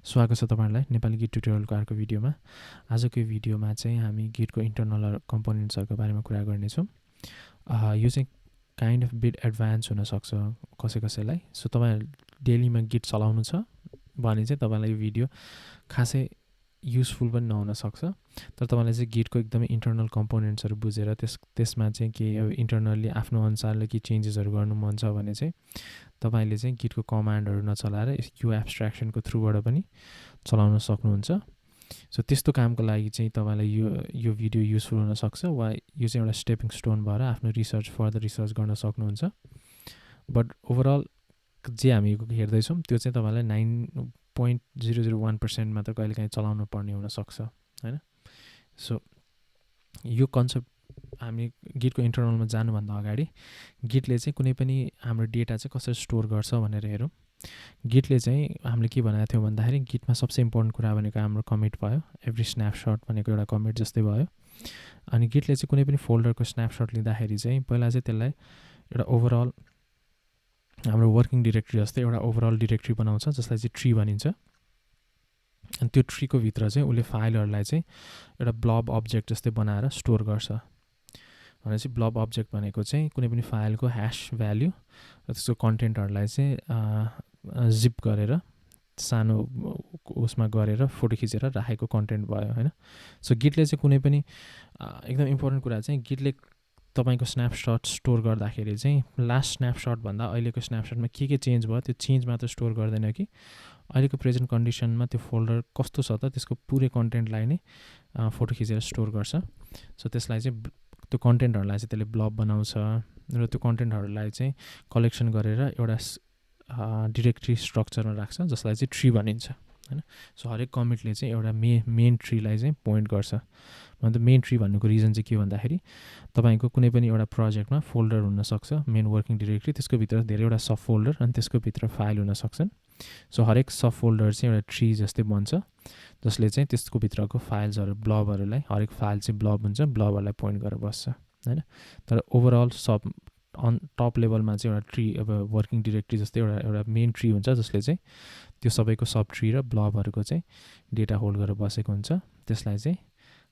स्वागत छ तपाईहरुलाई नेपाली गिट ट्युटोरियलको अर्को भिडियोमा। आजको भिडियोमा चाहिँ हामी गिटको इन्टरनल र कम्पोनेन्ट्सहरुको बारेमा कुरा गर्नेछौँ। यो चाहिँ काइन्ड अफ बिट एडभान्स हुन सक्छ कसैलाई। सो तपाईहरु डेलीमा गिट चलाउनु छ भने चाहिँ तपाईलाई यो भिडियो खासै युजफुल पनि नहुन सक्छ। तर तपाईलाई चाहिँ गिटको एकदमै इन्टरनल कम्पोनेन्ट्सहरु बुझेर त्यसमा चाहिँ के इन्टरनली आफ्नो अनुसारले के चेन्जेसहरु गर्नु मन छ भने चाहिँ तपाईले चाहिँ गिटको कमान्डहरु नचलाएर यो एब्स्ट्र्याक्सनको थ्रुबाट पनि चलाउन सक्नुहुन्छ। सो त्यस्तो कामको लागि चाहिँ तपाईलाई यो भिडियो युजफुल हुन सक्छ वा यो चाहिँ एउटा स्टेपिङ स्टोन भएर आफ्नो फर्दर रिसर्च गर्न सक्नुहुन्छ। बट ओभरअल जे हामी हेर्दै छौं त्यो चाहिँ तपाईलाई 9.001% मात्र कहिलेकाहीँ चलाउनु पर्ने हुन सक्छ, हैन? सो यो कन्सेप्ट हामी गिटको इन्टरनलमा जानुभन्दा अगाडि गिटले चाहिँ कुनै पनि हाम्रो डेटा चाहिँ कसरी स्टोर गर्छ भनेर हेरौँ। गिटले चाहिँ हामीले के भनेको थियो भन्दाखेरि गिटमा सबसे इम्पोर्टेन्ट कुरा भनेको हाम्रो कमिट भयो। एभ्री स्न्यापसट भनेको एउटा कमिट जस्तै भयो। अनि गिटले चाहिँ कुनै पनि फोल्डरको स्न्यापसट लिँदाखेरि चाहिँ पहिला चाहिँ त्यसलाई एउटा ओभरअल हाम्रो वर्किङ डिरेक्टरी जस्तै एउटा ओभरअल डिरेक्टरी बनाउँछ जसलाई चाहिँ ट्री भनिन्छ। अनि त्यो ट्रीको भित्र चाहिँ उसले फाइलहरूलाई चाहिँ एउटा ब्लब अब्जेक्ट जस्तै बनाएर स्टोर गर्छ। भनेपछि ब्लब अब्जेक्ट भनेको चाहिँ कुनै पनि फाइलको ह्यास भ्याल्यु र त्यसको कन्टेन्टहरूलाई चाहिँ जिप गरेर सानो उसमा गरेर फोटो खिचेर राखेको कन्टेन्ट भयो, हैन? सो गिटले चाहिँ कुनै पनि एकदम इम्पोर्टेन्ट कुरा चाहिँ गिटले तपाईको स्न्यापसट स्टोर गर्दाखेरि चाहिँ लास्ट स्न्यापसट भन्दा अहिलेको स्न्यापसटमा के चेन्ज भयो त्यो चेन्ज मात्र स्टोर गर्दैन कि अहिलेको प्रेजेन्ट कन्डिसनमा त्यो फोल्डर कस्तो छ त त्यसको पुरै कन्टेन्टलाई नै फोटो खिचेर स्टोर गर्छ। सो त्यसलाई चाहिँ त्यो कन्टेन्टहरूलाई चाहिँ त्यसले ब्लब बनाउँछ र त्यो कन्टेन्टहरूलाई चाहिँ कलेक्सन गरेर एउटा डिरेक्टरी स्ट्रक्चरमा राख्छ जसलाई चाहिँ ट्री भनिन्छ, हैन? सो हरेक कमिटले चाहिँ एउटा मेन ट्रीलाई चाहिँ पोइन्ट गर्छ। मतलब मेन ट्री भन्नुको रिजन चाहिँ के भन्दाखेरि तपाईको कुनै पनि एउटा प्रोजेक्टमा फोल्डर हुन सक्छ, मेन वर्किङ डिरेक्टरी, त्यसको भित्र धेरैवटा सब फोल्डर अनि त्यसको भित्र फाइल हुन सक्छन्। सो हरेक सब फोल्डर चाहिँ एउटा ट्री जस्तै बन्छ जसले चाहिँ त्यसको भित्रको फाइल्सहरु ब्लबहरुलाई हरेक फाइल चाहिँ ब्लब हुन्छ, ब्लबहरुलाई पोइन्ट गरेर बस्छ, हैन? तर ओभरअल सब अन टप लेभलमा चाहिँ एउटा ट्री अब वर्किङ डिरेक्टरी जस्तै एउटा मेन ट्री हुन्छ जसले चाहिँ त्यो सबैको सब ट्री र ब्लबहरुको चाहिँ डेटा होल्ड गरेर बसेको हुन्छ। त्यसलाई चाहिँ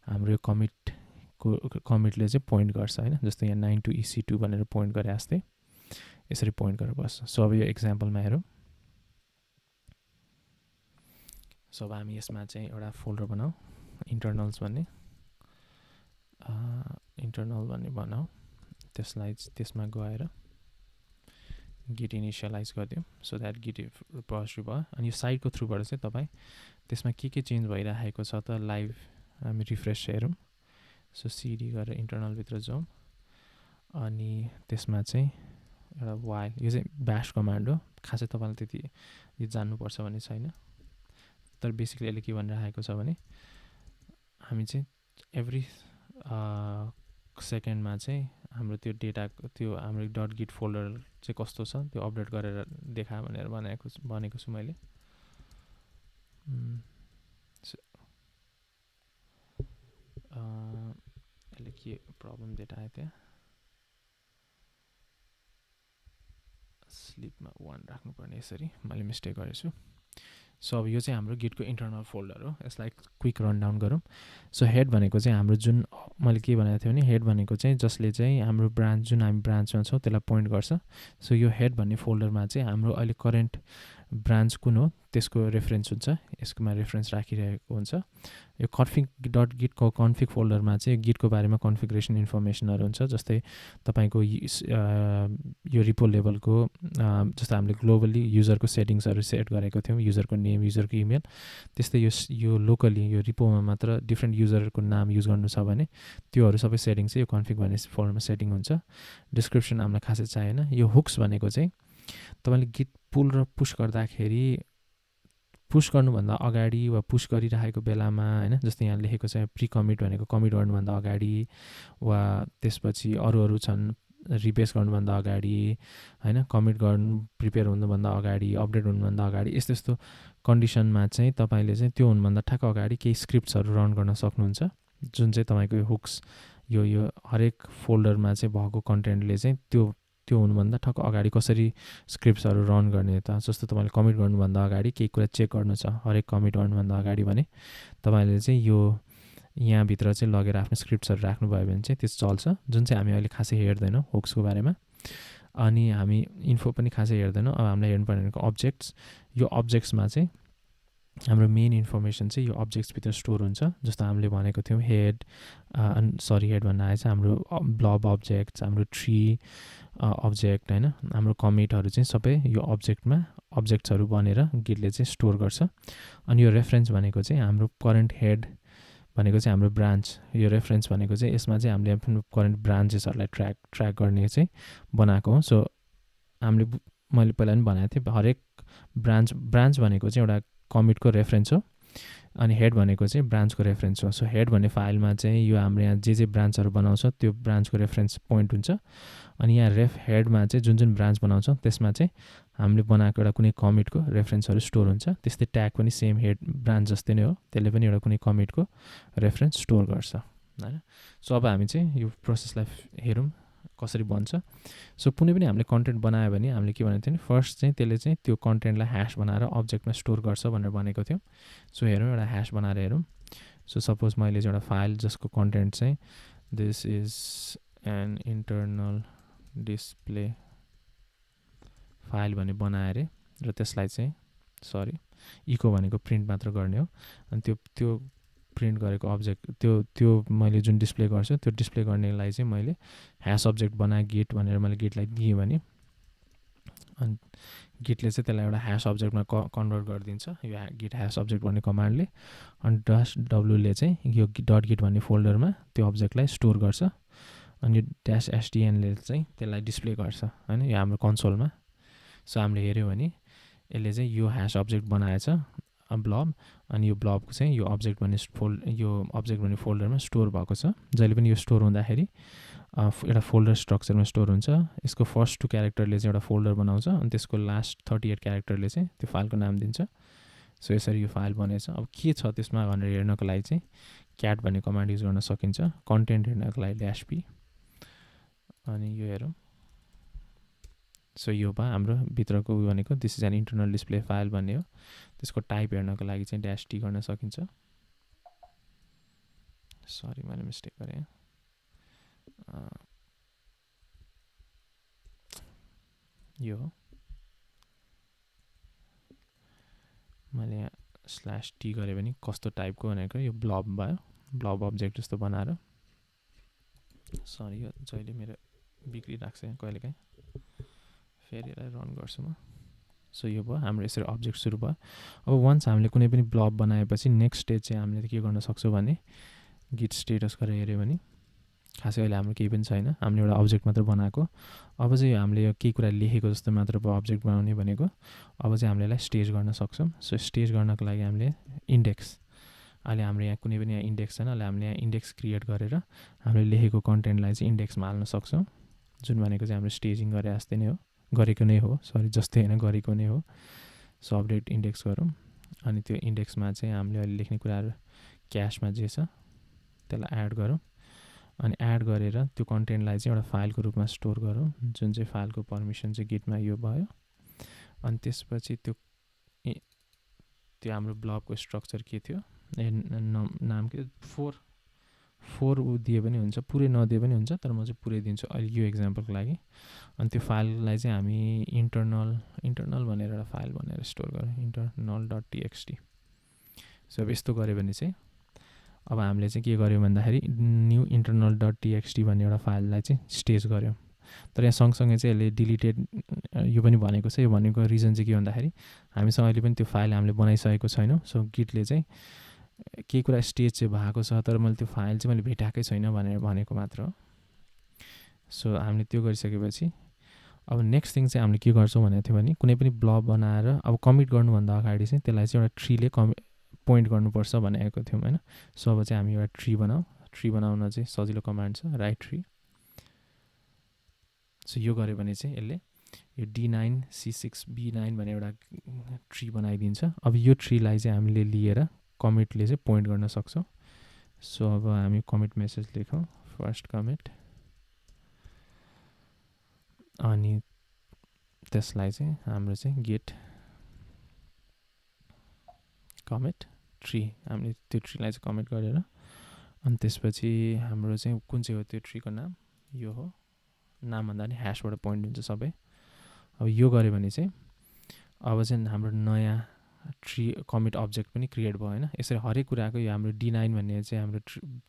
हाम्रो यो कमिटले चाहिँ पोइन्ट गर्छ, हैन? जस्तै यहाँ 9 to EC2 भनेर पोइन्ट गरे जस्तै यसरी पोइन्ट गरेर बस्छ। सो अब यो एक्जाम्पलमा हेरौँ। सो अब हामी यसमा चाहिँ एउटा फोल्डर बनाऊ, इन्टरनल्स भन्ने बनाऊ। त्यसलाई त्यसमा गएर गिट इनिशियलाइज गरिदिउँ सो द्याट गिट रिपोजिटरी भयो। अनि यो साइटको थ्रुबाट चाहिँ तपाईँ त्यसमा के चेन्ज भइरहेको छ त लाइभ हामी रिफ्रेस हेरौँ। सो सिडी गरेर इन्टरनलभित्र जाउँ अनि त्यसमा चाहिँ एउटा वाइल, यो चाहिँ ब्याश कमान्ड हो। खासै तपाईँले त्यति यो जान्नुपर्छ भन्ने छैन, तर बेसिकली यसले के भनिरहेको छ भने हामी चाहिँ एभ्री सेकेन्डमा चाहिँ हाम्रो त्यो डेटाको त्यो हाम्रो डट गिट फोल्डर चाहिँ कस्तो छ त्यो अपडेट गरेर देखा भनेर भनेको छु मैले। यसले के प्रब्लम देखायो त्यहाँ, स्लिपमा 1 राख्नुपर्ने, यसरी मैले मिस्टेक गरेछु। सो अब यो चाहिँ हाम्रो गिटको इन्टरनल फोल्डर हो। यसलाई क्विक रन डाउन गरौँ। सो हेड भनेको चाहिँ हाम्रो जुन मैले के भनेको थिएँ भने हेड भनेको चाहिँ जसले चाहिँ हाम्रो ब्रान्च जुन हामी ब्रान्चमा छौँ त्यसलाई पोइन्ट गर्छ। सो यो हेड भन्ने फोल्डरमा चाहिँ हाम्रो अहिले करेन्ट ब्रान्च कुन हो त्यसको रेफरेन्स हुन्छ, यसकोमा रेफरेन्स राखिरहेको हुन्छ। यो कन्फिग डट गिटको कन्फिग फोल्डरमा चाहिँ गिटको बारेमा कन्फिगरेसन इन्फर्मेसनहरू हुन्छ, जस्तै तपाईँको यो रिपो लेभलको जस्तो हामीले ग्लोबली युजरको सेटिङ्सहरू सेट गरेको थियौँ, युजरको नेम, युजरको इमेल, त्यस्तै यो लोकली यो रिपोमा मात्र डिफ्रेन्ट युजरको नाम युज गर्नु छ भने त्योहरू सबै सेटिङ चाहिँ यो कन्फिग भन्ने फोल्डरमा सेटिङ हुन्छ। डिस्क्रिप्सन हामीलाई खासै चाहिएन। यो हुक्स भनेको चाहिँ तपाईँले गिट पुल र पुश गर्दाखेरि पुश गर्नुभन्दा अगाडि वा पुश गरिरहेको बेलामा, हैन? जस्तै यहाँ लेखेको छ प्री कमिट भनेको कमिट गर्नुभन्दा अगाडि वा त्यसपछि अरू छन् रिपेस गर्नुभन्दा अगाडि, हैन? कमिट गर्नु प्रिपेयर हुनुभन्दा अगाडि, अपडेट हुनुभन्दा अगाडि, यस्तो कन्डिसनमा चाहिँ तपाईले चाहिँ त्यो हुनुभन्दा ठ्याक्क अगाडि केही स्क्रिप्ट्सहरू रन गर्न सक्नुहुन्छ जुन चाहिँ तपाईँको हुक्स यो हरेक फोल्डरमा चाहिँ भएको कन्टेन्टले चाहिँ त्यो त्यो हुनुभन्दा ठक्क अगाडि कसरी स्क्रिप्ट्सहरू रन गर्ने त, जस्तो तपाईँले कमिट गर्नुभन्दा अगाडि केही कुरा चेक गर्नु छ हरेक कमिट गर्नुभन्दा अगाडि भने तपाईँले चाहिँ यो यहाँभित्र चाहिँ लगेर आफ्नो स्क्रिप्ट्सहरू राख्नुभयो भने चाहिँ त्यो चल्छ, जुन चाहिँ हामी अहिले खासै हेर्दैनौँ हुक्सको बारेमा। अनि हामी इन्फो पनि खासै हेर्दैनौँ। अब हामीलाई हेर्नुपर्ने भनेको अब्जेक्ट्स। यो अब्जेक्ट्समा चाहिँ हाम्रो मेन इन्फर्मेसन चाहिँ यो अब्जेक्ट्सभित्र स्टोर हुन्छ। जस्तो हामीले भनेको थियौँ हेड हेड भन्न आएछ, हाम्रो ब्लब अब्जेक्ट्स, हाम्रो ट्री अब्जेक्ट होइन, हाम्रो कमिटहरू चाहिँ सबै यो अब्जेक्ट्सहरू बनेर गिटले चाहिँ स्टोर गर्छ। अनि यो रेफरेन्स भनेको चाहिँ हाम्रो करेन्ट हेड भनेको चाहिँ हाम्रो ब्रान्च, यो रेफरेन्स भनेको चाहिँ यसमा चाहिँ हामीले आफ्नो करेन्ट ब्रान्चेसहरूलाई ट्र्याक गर्ने चाहिँ बनाएको हो। सो मैले पहिला पनि भनेको थिएँ हरेक ब्रान्च भनेको चाहिँ एउटा कमिटको रेफरेन्स हो, अनि हेड भनेको चाहिँ ब्रान्चको रेफरेन्स हो। सो हेड भन्ने फाइलमा चाहिँ यो हाम्रो यहाँ जे ब्रान्चहरू बनाउँछ त्यो ब्रान्चको रेफरेन्स पोइन्ट हुन्छ। अनि यहाँ हेडमा चाहिँ जुन ब्रान्च बनाउँछ त्यसमा चाहिँ हामीले बनाएको एउटा कुनै कमिटको रेफरेन्सहरू स्टोर हुन्छ। त्यस्तै ट्याग पनि सेम हेड ब्रान्च जस्तै नै हो, त्यसले पनि एउटा कुनै कमिटको रेफरेन्स स्टोर गर्छ होइन। सो अब हामी चाहिँ यो प्रोसेसलाई हेरौँ कसरी बन्छ। सो कुनै पनि हामीले कन्टेन्ट बनायो भने हामीले के भनेको थियो नि, फर्स्ट चाहिँ त्यसले चाहिँ त्यो कन्टेन्टलाई ह्यास बनाएर अब्जेक्टमा स्टोर गर्छ भनेर भनेको थियौँ। सो हेरौँ एउटा ह्यास बनाएर हेरौँ। सो सपोज मैले चाहिँ एउटा फाइल जसको कन्टेन्ट चाहिँ this is an internal display file भने बनाएँ अरे, र त्यसलाई चाहिँ इको भनेको प्रिन्ट मात्र गर्ने हो। अनि त्यो प्रिन्ट गरेको अब्जेक्ट त्यो मैले जुन डिस्प्ले गर्छु त्यो डिस्प्ले गर्नेलाई चाहिँ मैले ह्यास अब्जेक्ट बनाएँ गिट भनेर मैले गिटलाई दिएँ भने अनि गिटले चाहिँ त्यसलाई एउटा ह्यास अब्जेक्टमा कन्भर्ट गरिदिन्छ यो गिट ह्यास अब्जेक्ट भन्ने कमान्डले। अनि -w चाहिँ यो .git भन्ने फोल्डरमा त्यो अब्जेक्टलाई स्टोर गर्छ। अनि यो -stnले चाहिँ त्यसलाई डिस्प्ले गर्छ होइन यो हाम्रो कन्सोलमा। सो हामीले हेऱ्यौँ भने यसले चाहिँ यो ह्यास अब्जेक्ट बनाएछ ब्लब, अनि यो ब्लबको चाहिँ यो अब्जेक्ट भन्ने फोल्डरमा स्टोर भएको छ। जहिले पनि यो स्टोर हुँदाखेरि एउटा फोल्डर स्ट्रक्चरमा स्टोर हुन्छ। यसको फर्स्ट 2 क्यारेक्टरले चाहिँ एउटा फोल्डर बनाउँछ, अनि त्यसको लास्ट 38 क्यारेक्टरले चाहिँ त्यो फाइलको नाम दिन्छ। सो यसरी यो फाइल बनेछ। अब के छ त्यसमा भनेर हेर्नको लागि चाहिँ क्याट भन्ने कमान्ड युज गर्न सकिन्छ। कन्टेन्ट हेर्नको लागि -p, अनि यो हेरौँ। सो यो भयो हाम्रो भित्रको उयो भनेको this is an internal display file भन्ने हो। त्यसको टाइप हेर्नको लागि चाहिँ -t गर्न सकिन्छ। सरी मैले मिस्टेक गरेँ, यो हो मैले यहाँ /t गरेँ भने कस्तो टाइपको भनेको यो ब्लब भयो, ब्लब अब्जेक्ट जस्तो बनाएर। सरी यो जहिले मेरो बिग्रिरहेको छ कहिलेकाहीँ, फेरि यसलाई रन गर्छु म। सो यो भयो हाम्रो यसरी अब्जेक्ट सुरु भयो। अब वन्स हामीले कुनै पनि ब्लब बनाएपछि नेक्स्ट स्टेज चाहिँ हामीले के गर्न सक्छौँ भने गिट स्टेटस गरेर हेऱ्यो भने खासै अहिले हाम्रो केही पनि छैन, हामीले एउटा अब्जेक्ट मात्र बनाएको। अब चाहिँ हामीले यो केही कुरा लेखेको जस्तो मात्र भयो अब्जेक्ट बनाउने भनेको। अब चाहिँ हामीले यसलाई स्टेज गर्न सक्छौँ। सो स्टेज गर्नको लागि हामीले इन्डेक्स, अहिले हाम्रो यहाँ कुनै पनि यहाँ इन्डेक्स छैन, अहिले हामीले यहाँ इन्डेक्स क्रिएट गरेर हामीले लेखेको कन्टेन्टलाई चाहिँ इन्डेक्समा हाल्न सक्छौँ, जुन भनेको चाहिँ हाम्रो स्टेजिङ गरे जस्तै नै हो, गरेको नै हो, सरी जस्तै होइन गरेको नै हो। सो अपडेट इन्डेक्स गरौँ। अनि त्यो इन्डेक्समा चाहिँ हामीले अहिले लेख्ने कुराहरू क्यासमा जे छ त्यसलाई एड गरौँ। अनि एड गरेर त्यो कन्टेन्टलाई चाहिँ एउटा फाइलको रूपमा स्टोर गरौँ, जुन चाहिँ फाइलको पर्मिसन चाहिँ गिटमा यो भयो। अनि त्यसपछि त्यो हाम्रो ब्लबको स्ट्रक्चर के थियो, नाम के 4 दिए पनि हुन्छ, पुरै नदिए पनि हुन्छ, तर म चाहिँ पुरै दिन्छु अहिले यो एक्जाम्पलको लागि। अनि त्यो फाइललाई चाहिँ हामी इन्टरनल भनेर एउटा फाइल भनेर स्टोर गरौँ, internal.txt। सो अब यस्तो गऱ्यो भने चाहिँ अब हामीले चाहिँ के गर्यौँ भन्दाखेरि न्यू internal.txt भन्ने एउटा फाइललाई चाहिँ स्टेज गऱ्यौँ। तर यहाँ सँगसँगै चाहिँ यसले डिलिटेड यो पनि भनेको छ। यो भनेको रिजन चाहिँ के भन्दाखेरि हामीसँग अहिले पनि त्यो फाइल हामीले बनाइसकेको छैनौँ। सो गिटले चाहिँ केही कुरा स्टेज चाहिँ भएको छ, तर मैले त्यो फाइल चाहिँ मैले भेटाएकै छैन भनेर भनेको मात्र हो। सो हामीले त्यो गरिसकेपछि अब नेक्स्ट थिङ चाहिँ हामीले के गर्छौँ भनेको थियो भने कुनै पनि ब्लब बनाएर अब कमिट गर्नुभन्दा अगाडि चाहिँ त्यसलाई चाहिँ एउटा ट्रीले पोइन्ट गर्नुपर्छ भनेको थियौँ होइन। सो अब चाहिँ हामी एउटा ट्री बनाउन चाहिँ सजिलो कमान्ड छ राइट ट्री। सो यो गऱ्यो भने चाहिँ यसले यो D9 C6 B9 भनेर एउटा ट्री बनाइदिन्छ। अब यो ट्रीलाई चाहिँ हामीले लिएर कमिटले चाहिँ पोइन्ट गर्न सक्छौँ। सो अब हामी कमिट मेसेज लेखौँ, फर्स्ट कमिट अनि त्यसलाई चाहिँ हाम्रो चाहिँ गेट कमिट ट्री, हामीले त्यो ट्रीलाई चाहिँ कमिट गरेर अनि त्यसपछि हाम्रो चाहिँ कुन चाहिँ हो त्यो ट्रीको नाम, यो हो। नाम भन्दा पनि ह्यासबाट पोइन्ट हुन्छ सबै। अब यो गऱ्यो भने चाहिँ अब चाहिँ हाम्रो नयाँ ट्री कमिट अब्जेक्ट पनि क्रिएट भयो होइन। यसरी हरेक कुराको यो हाम्रो D9 भन्ने चाहिँ हाम्रो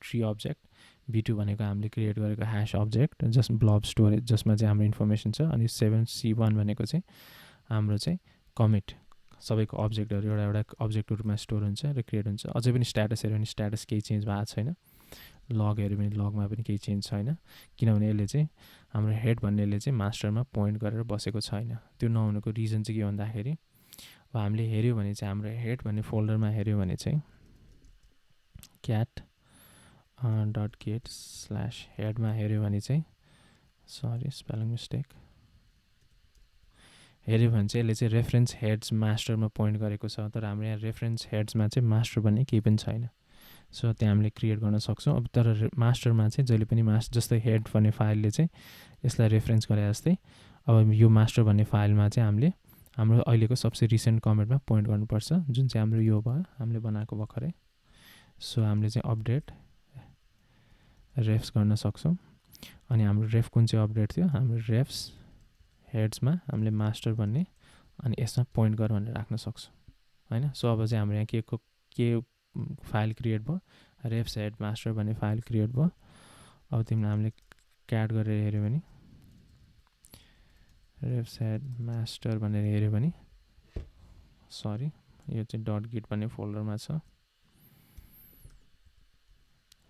ट्री अब्जेक्ट, B2 भनेको हामीले क्रिएट गरेको ह्यास अब्जेक्ट जस ब्लब स्टोरेज जसमा चाहिँ हाम्रो इन्फर्मेसन छ। अनि 7C1 भनेको चाहिँ हाम्रो चाहिँ कमिट, सबैको अब्जेक्टहरू एउटा एउटा अब्जेक्टको रूपमा स्टोर हुन्छ र क्रिएट हुन्छ। अझै पनि स्ट्याटस हेऱ्यो भने स्ट्याटस केही चेन्ज भएको छैन, लग हेऱ्यो भने लगमा पनि केही चेन्ज छैन, किनभने यसले चाहिँ हाम्रो हेड भन्नेले चाहिँ मास्टरमा पोइन्ट गरेर बसेको छैन। त्यो नहुनुको रिजन चाहिँ के भन्दाखेरि अब हामीले हेऱ्यो भने चाहिँ हाम्रो हेड भन्ने फोल्डरमा हेऱ्यो भने चाहिँ क्याट डट गेट स्ल्यास हेडमा हेऱ्यो भने चाहिँ सरी स्पेलिङ मिस्टेक, हेऱ्यो भने चाहिँ यसले चाहिँ रेफरेन्स हेड्स मास्टरमा पोइन्ट गरेको छ, तर हाम्रो यहाँ रेफरेन्स हेड्समा चाहिँ मास्टर भन्ने केही पनि छैन। सो त्यहाँ हामीले क्रिएट गर्न सक्छौँ। अब तर मास्टरमा चाहिँ जहिले पनि जस्तै हेड भन्ने फाइलले चाहिँ यसलाई रेफरेन्स गरे जस्तै अब यो मास्टर भन्ने फाइलमा चाहिँ हामीले हाम्रो अहिलेको सबसे रिसेन्ट कमेन्टमा पोइन्ट गर्नुपर्छ, जुन चाहिँ हाम्रो यो भयो हामीले बनाएको भर्खरै। सो हामीले चाहिँ अपडेट रेफ्स गर्न सक्छौँ। अनि हाम्रो रेफ कुन चाहिँ अपडेट थियो, हाम्रो रेफ्स हेड्समा हामीले मास्टर भन्ने अनि यसमा पोइन्ट गर भनेर राख्न सक्छौँ होइन। सो अब चाहिँ हाम्रो यहाँ के फाइल क्रिएट भयो, रेफ्स हेड मास्टर भन्ने फाइल क्रिएट भयो। अब तिमीलाई हामीले क्याट गरेर हेऱ्यो भने रेफ्स हेड मास्टर भनेर हेऱ्यो भने सरी यो चाहिँ डट गिट भन्ने फोल्डरमा छ,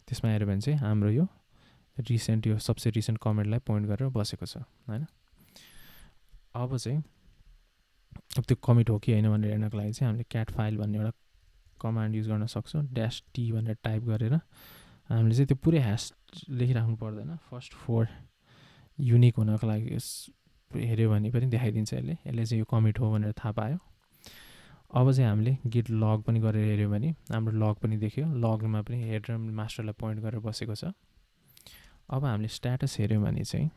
त्यसमा हेऱ्यो भने चाहिँ हाम्रो यो रिसेन्ट यो सबसे रिसेन्ट कमेन्टलाई पोइन्ट गरेर बसेको छ होइन। अब चाहिँ अब त्यो कमिट हो कि होइन भनेर हेर्नको लागि चाहिँ हामीले क्याट फाइल भन्ने एउटा कमान्ड युज गर्न सक्छौँ। -t भनेर टाइप गरेर हामीले चाहिँ त्यो पुरै ह्यास लेखिराख्नु पर्दैन, फर्स्ट 4 युनिक हुनको लागि हेऱ्यो भने पनि देखाइदिन्छ यसले चाहिँ यो कमिट हो भनेर थाहा पायो। अब चाहिँ हामीले गिट लग पनि गरेर हेऱ्यो भने हाम्रो लग पनि देख्यो, लगमा पनि हेड र मास्टरलाई पोइन्ट गरेर बसेको छ। अब हामीले स्ट्याटस हेऱ्यौँ भने चाहिँ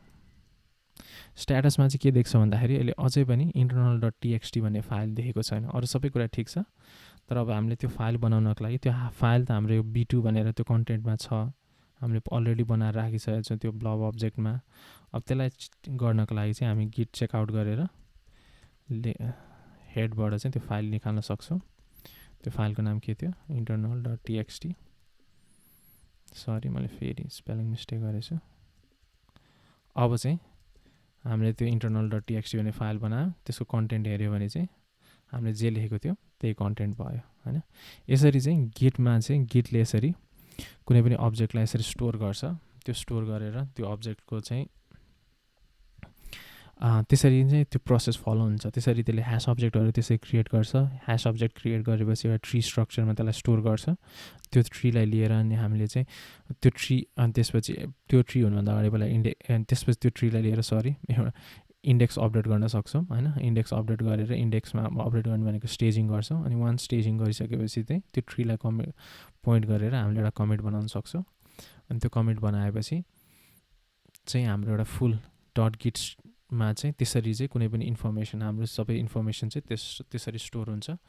स्ट्याटसमा चाहिँ के देख्छ भन्दाखेरि यसले अझै पनि इन्टरनल डट टीएक्सटी भन्ने फाइल देखेको छैन। अरू सबै कुरा ठिक छ, तर अब हामीले त्यो फाइल बनाउनको लागि त्यो फाइल त हाम्रो यो B2 भनेर त्यो कन्टेन्टमा छ, हामीले अलरेडी बनाएर राखिसकेको छौँ त्यो ब्लब अब्जेक्टमा। अब त्यसलाई गर्नको लागि चाहिँ हामी गिट चेकआउट गरेर हेडबाट चाहिँ त्यो फाइल निकाल्न सक्छौँ। त्यो फाइलको नाम के थियो, इन्टरनल डट टीएक्सटी। सरी मैले फेरि स्पेलिङ मिस्टेक गरेछु। अब चाहिँ हामीले त्यो इन्टरनल डट टीएक्सटी भन्ने फाइल बनायो, त्यसको कन्टेन्ट हेऱ्यो भने चाहिँ हामीले जे लेखेको थियो त्यही कन्टेन्ट भयो होइन। यसरी चाहिँ गिटमा चाहिँ गिटले यसरी कुनै पनि अब्जेक्टलाई यसरी स्टोर गर्छ, त्यो स्टोर गरेर त्यो अब्जेक्टको चाहिँ त्यसरी चाहिँ त्यो प्रोसेस फलो हुन्छ। त्यसरी त्यसले ह्यास अब्जेक्टहरू त्यसरी क्रिएट गर्छ, ह्यास अब्जेक्ट क्रिएट गरेपछि एउटा ट्री स्ट्रक्चरमा त्यसलाई स्टोर गर्छ। त्यो ट्रीलाई लिएर अनि हामीले चाहिँ त्यो ट्री अनि त्यसपछि त्यो ट्री हुनुभन्दा अगाडि पहिला अनि त्यसपछि त्यो ट्रीलाई लिएर एउटा इन्डेक्स अपडेट गर्न सक्छौँ होइन। इन्डेक्स अपडेट गरेर इन्डेक्समा अपडेट गर्नु भनेको स्टेजिङ गर्छौँ, अनि वान स्टेजिङ गरिसकेपछि चाहिँ त्यो ट्रीलाई पोइन्ट गरेर हामीले एउटा कमिट बनाउन सक्छौँ। अनि त्यो कमिट बनाएपछि चाहिँ हाम्रो एउटा फुल डट गिट्समा चाहिँ त्यसरी चाहिँ कुनै पनि इन्फर्मेसन हाम्रो सबै इन्फर्मेसन चाहिँ त्यसरी स्टोर हुन्छ।